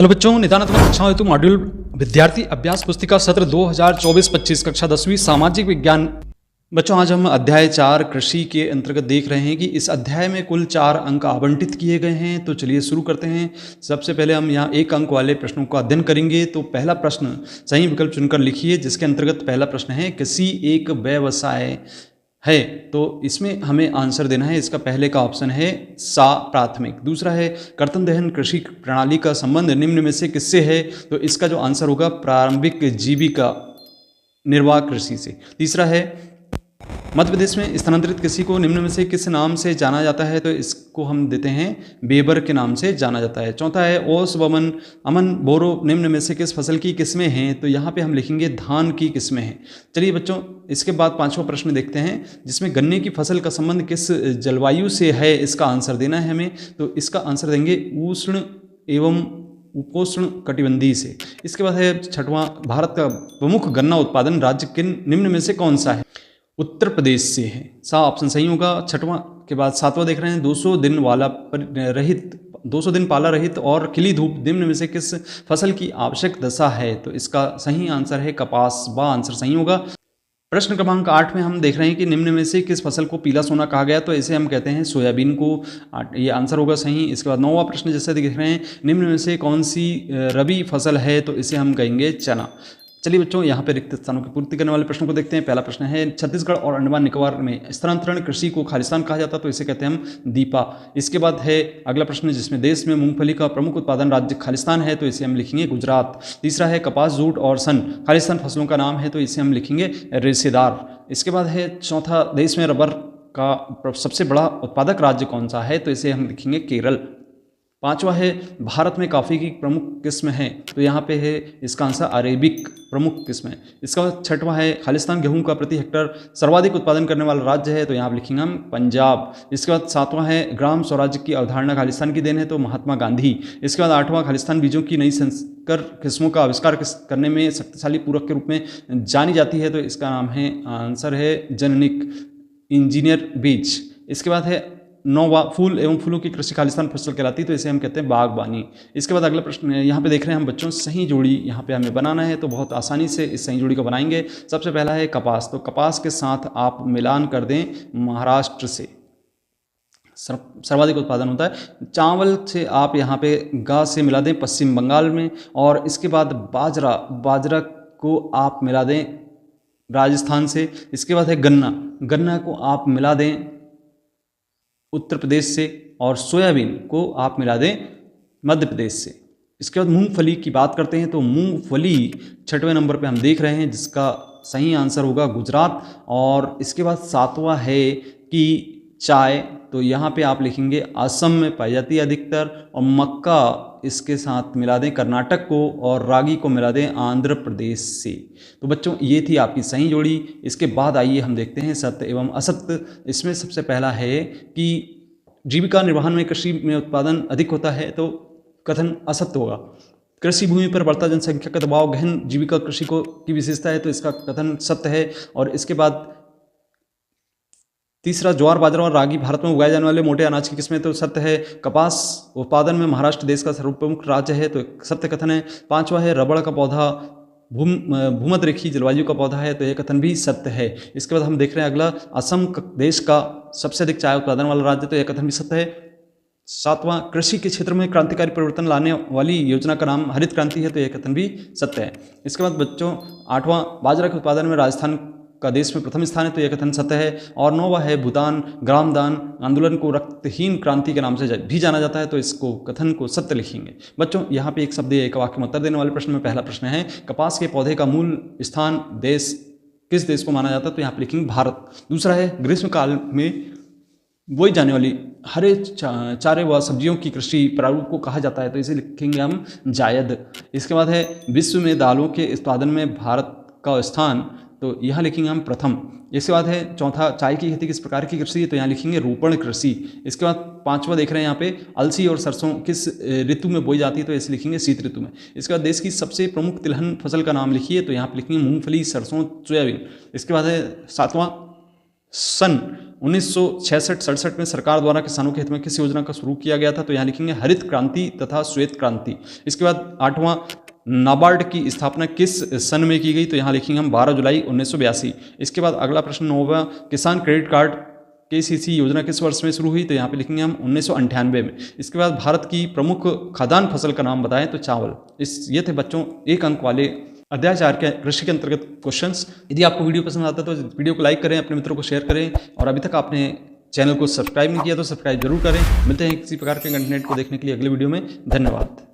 Hello बच्चों, निदानात्मक कक्षाओं हेतु मॉड्यूल विद्यार्थी अभ्यास पुस्तिका सत्र 2024-25 कक्षा 10वीं सामाजिक विज्ञान। बच्चों, आज हम अध्याय 4 कृषि के अंतर्गत देख रहे हैं कि इस अध्याय में कुल 4 अंक आवंटित किए गए हैं। तो चलिए शुरू करते हैं। सबसे पहले हम यहाँ 1 अंक वाले प्रश्नों का अध्ययन करेंगे। तो पहला प्रश्न सही विकल्प चुनकर लिखिए, जिसके अंतर्गत पहला प्रश्न है कृषि एक व्यवसाय है। तो इसमें हमें आंसर देना है। इसका पहले का ऑप्शन है सा प्राथमिक। दूसरा है कर्तन दहन कृषि प्रणाली का संबंध निम्न में से किससे है। तो इसका जो आंसर होगा प्रारंभिक जीविका निर्वाह कृषि से। तीसरा है मध्य प्रदेश में स्थानांतरित कृषि को निम्न में से किस नाम से जाना जाता है। तो इसको हम देते हैं बेबर के नाम से जाना जाता है। चौथा है ओस वमन अमन बोरो निम्न में से किस फसल की किस्में हैं। तो यहाँ पे हम लिखेंगे धान की किस्में हैं। चलिए बच्चों, इसके बाद 5वां प्रश्न देखते हैं, जिसमें गन्ने की फसल का संबंध किस जलवायु से है। इसका आंसर देना है हमें। तो इसका आंसर देंगे उष्ण एवं उपोष्ण कटिबंधीय से। इसके बाद है 6वां, भारत का प्रमुख गन्ना उत्पादन राज्य किन निम्न में से कौन सा है। उत्तर प्रदेश से है। सा ऑप्शन सही होगा। 6वां के बाद 7वां देख रहे हैं 200 दिन पाला रहित और खिली धूप निम्न में से किस फसल की आवश्यक दशा है। तो इसका सही आंसर है कपास। व आंसर सही होगा। प्रश्न क्रमांक 8 में हम देख रहे हैं कि निम्न में से किस फसल को पीला सोना कहा गया। तो इसे हम कहते हैं सोयाबीन को। ये आंसर होगा सही। इसके बाद 9वां प्रश्न जैसे देख रहे हैं, निम्न में से कौन सी रबी फसल है। तो इसे हम कहेंगे चना। चलिए बच्चों, यहाँ पे रिक्त स्थानों की पूर्ति करने वाले प्रश्नों को देखते हैं। पहला प्रश्न है छत्तीसगढ़ और अंडमान निकोबार में स्थानांतरण कृषि को खालिस्तान कहा जाता है। तो इसे कहते हैं हम दीपा। इसके बाद है अगला प्रश्न, जिसमें देश में मूंगफली का प्रमुख उत्पादन राज्य खालिस्तान है। तो इसे हम लिखेंगे गुजरात। तीसरा है कपास जूट और सन खालिस्तान फसलों का नाम है। तो इसे हम लिखेंगे रेशेदार। इसके बाद है चौथा, देश में रबर का सबसे बड़ा उत्पादक राज्य कौन सा है। तो इसे हम लिखेंगे केरल। 5वां है भारत में कॉफ़ी की प्रमुख किस्म है। तो यहाँ पे है इसका आंसर अरेबिक प्रमुख किस्म है। इसका 6वां है खालिस्तान गेहूं का प्रति हेक्टर सर्वाधिक उत्पादन करने वाला राज्य है। तो यहाँ पे लिखेंगे हम पंजाब। इसके बाद 7वां है ग्राम स्वराज्य की अवधारणा खालिस्तान की देन है। तो महात्मा गांधी। इसके बाद 8वां खालिस्तान बीजों की नई संकर किस्मों का आविष्कार करने में शक्तिशाली पूरक के रूप में जानी जाती है। तो इसका नाम है आंसर है जननिक इंजीनियर बीज। इसके बाद है 9वां फूल एवं फूलों की कृषि खालिस्तान फसल कहलाती है। तो इसे हम कहते हैं बागबानी। इसके बाद अगला प्रश्न है, यहाँ पे देख रहे हैं हम बच्चों सही जोड़ी यहाँ पे हमें बनाना है। तो बहुत आसानी से इस सही जोड़ी को बनाएंगे। सबसे पहला है कपास। तो कपास के साथ आप मिलान कर दें महाराष्ट्र से सर्वाधिक उत्पादन होता है। चावल से आप यहाँ पे गा से मिला दें पश्चिम बंगाल में। और इसके बाद बाजरा को आप मिला दें राजस्थान से। इसके बाद है गन्ना को आप मिला दें उत्तर प्रदेश से। और सोयाबीन को आप मिला दें मध्य प्रदेश से। इसके बाद मूंगफली की बात करते हैं। तो मूंगफली 6वें नंबर पे हम देख रहे हैं, जिसका सही आंसर होगा गुजरात। और इसके बाद 7वां है कि चाय। तो यहाँ पे आप लिखेंगे असम में पाई जाती है अधिकतर। और मक्का इसके साथ मिला दें कर्नाटक को। और रागी को मिला दें आंध्र प्रदेश से। तो बच्चों, ये थी आपकी सही जोड़ी। इसके बाद आइए हम देखते हैं सत्य एवं असत्य। इसमें सबसे पहला है कि जीविका निर्वहन में कृषि में उत्पादन अधिक होता है। तो कथन असत्य होगा। कृषि भूमि पर बढ़ता जनसंख्या का दबाव गहन जीविका कृषि की विशेषता है। तो इसका कथन सत्य है। और इसके बाद तीसरा, ज्वार बाजरा और रागी भारत में उगाए जाने वाले मोटे अनाज की किस्में। तो सत्य है। कपास उत्पादन में महाराष्ट्र देश का सर्वप्रमुख राज्य है। तो सत्य कथन है। 5वां है रबड़ का पौधा भूमध्य रेखीय जलवायु का पौधा है। तो यह कथन भी सत्य है। इसके बाद हम देख रहे हैं अगला, असम देश का सबसे अधिक चाय उत्पादन वाला राज्य। तो यह कथन भी सत्य है। 7वां, कृषि के क्षेत्र में क्रांतिकारी परिवर्तन लाने वाली योजना का नाम हरित क्रांति है। तो यह कथन भी सत्य है। इसके बाद बच्चों 8वां, बाजरा के उत्पादन में राजस्थान का देश में प्रथम स्थान है। तो यह कथन सत्य है। और 9वां है भूटान ग्रामदान आंदोलन को रक्तहीन क्रांति के नाम से भी जाना जाता है। तो इसको कथन को सत्य लिखेंगे। बच्चों, यहाँ पे एक शब्द एक वाक्य में उत्तर देने वाले प्रश्न में पहला प्रश्न है कपास के पौधे का मूल स्थान किस देश को माना जाता है। तो यहाँ पे लिखेंगे भारत। दूसरा है ग्रीष्मकाल में बोई जाने वाली हरे चारे व सब्जियों की कृषि प्रारूप को कहा जाता है। तो इसे लिखेंगे हम जायद। इसके बाद है विश्व में दालों के उत्पादन में भारत का स्थान। तो यहाँ लिखेंगे हम प्रथम। इसके बाद है चौथा, चाय की खेती किस प्रकार की कृषि है। तो यहाँ लिखेंगे रोपण कृषि। इसके बाद 5वां देख रहे हैं यहाँ पे अलसी और सरसों किस ऋतु में बोई जाती है। तो इसे लिखेंगे शीत ऋतु में। इसके बाद देश की सबसे प्रमुख तिलहन फसल का नाम लिखिए। तो यहाँ पे लिखेंगे मूंगफली सरसों सोयाबीन। इसके बाद है 7वां, सन 1966-67 में सरकार द्वारा किसानों के हित में किस योजना का शुरू किया गया था? तो यहाँ लिखेंगे हरित क्रांति तथा श्वेत क्रांति। इसके बाद 8वां, नाबार्ड की स्थापना किस सन में की गई? तो यहाँ लिखेंगे हम 12 जुलाई 1982। इसके बाद अगला प्रश्न 9वां, किसान क्रेडिट कार्ड KCC योजना किस वर्ष में शुरू हुई? तो यहाँ पे लिखेंगे हम 1998 में। इसके बाद भारत की प्रमुख खाद्यान्न फसल का नाम बताएं? तो चावल। ये थे बच्चों 1 अंक वाले अध्याय 4 के कृषि के अंतर्गत क्वेश्चंस। यदि आपको वीडियो पसंद आता है तो वीडियो को लाइक करें, अपने मित्रों को शेयर करें, और अभी तक आपने चैनल को सब्सक्राइब नहीं किया तो सब्सक्राइब जरूर करें। मिलते हैं किसी प्रकार के कंटेंट को देखने के लिए अगले वीडियो में। धन्यवाद।